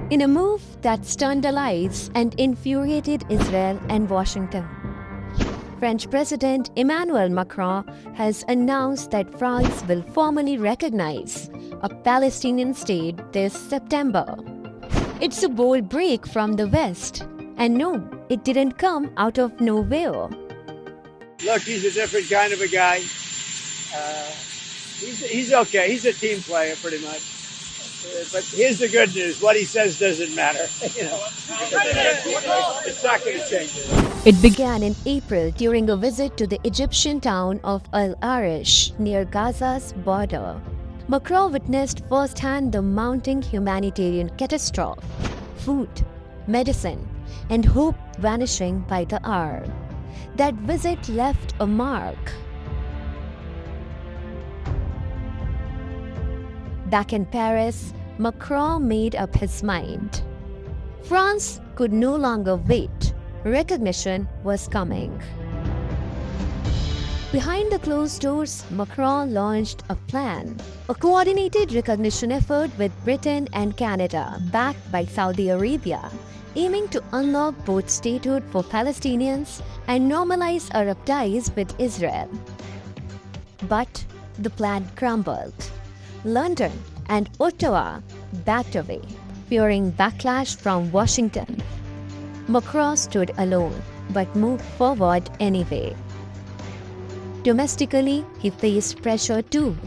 in a move that stunned allies and infuriated Israel and Washington. French President Emmanuel Macron has announced that France will formally recognize a Palestinian state this September. It's a bold break from the West, and no, it didn't come out of nowhere. Look, he's a different kind of a guy. He's okay. He's a team player, pretty much. But here's the good news: what he says doesn't matter. It's not going to change it. It began in April during a visit to the Egyptian town of outrage near Gaza's border. Macron witnessed firsthand the mounting humanitarian catastrophe: food, medicine, and hope vanishing by the hour. That visit left a mark. Back in Paris, Macron made up his mind. France could no longer wait. Recognition was coming. Behind the closed doors, Macron launched a plan, a coordinated recognition effort with Britain and Canada, backed by Saudi Arabia, aiming to unlock both statehood for Palestinians and normalize Arab ties with Israel. But the plan crumbled. London and Ottawa backed away, fearing backlash from Washington. Macron stood alone, but moved forward anyway. Domestically, he faced pressure too.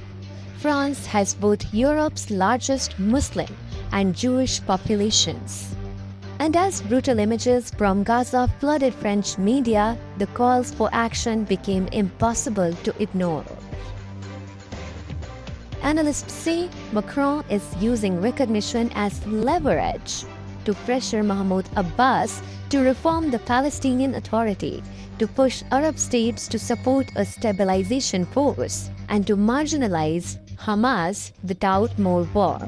France has both Europe's largest Muslim and Jewish populations. And as brutal images from Gaza flooded French media, the calls for action became impossible to ignore. Analysts say Macron is using recognition as leverage to pressure Mahmoud Abbas to reform the Palestinian Authority, to push Arab states to support a stabilization force, and to marginalize Hamas without more war.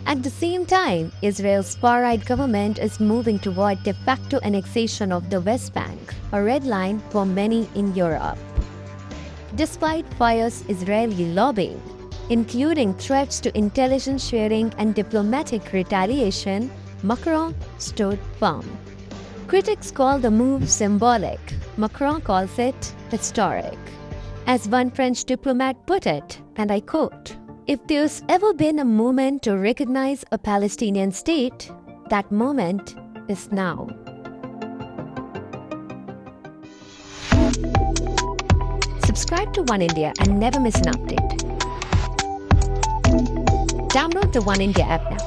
At the same time, Israel's far-right government is moving toward de facto annexation of the West Bank, a red line for many in Europe. Despite fierce Israeli lobbying, including threats to intelligence sharing and diplomatic retaliation, Macron stood firm. Critics call the move symbolic. Macron calls it historic. As one French diplomat put it, and I quote, "If there's ever been a moment to recognize a Palestinian state, that moment is now." Subscribe to One India and never miss an update. Download the One India app now.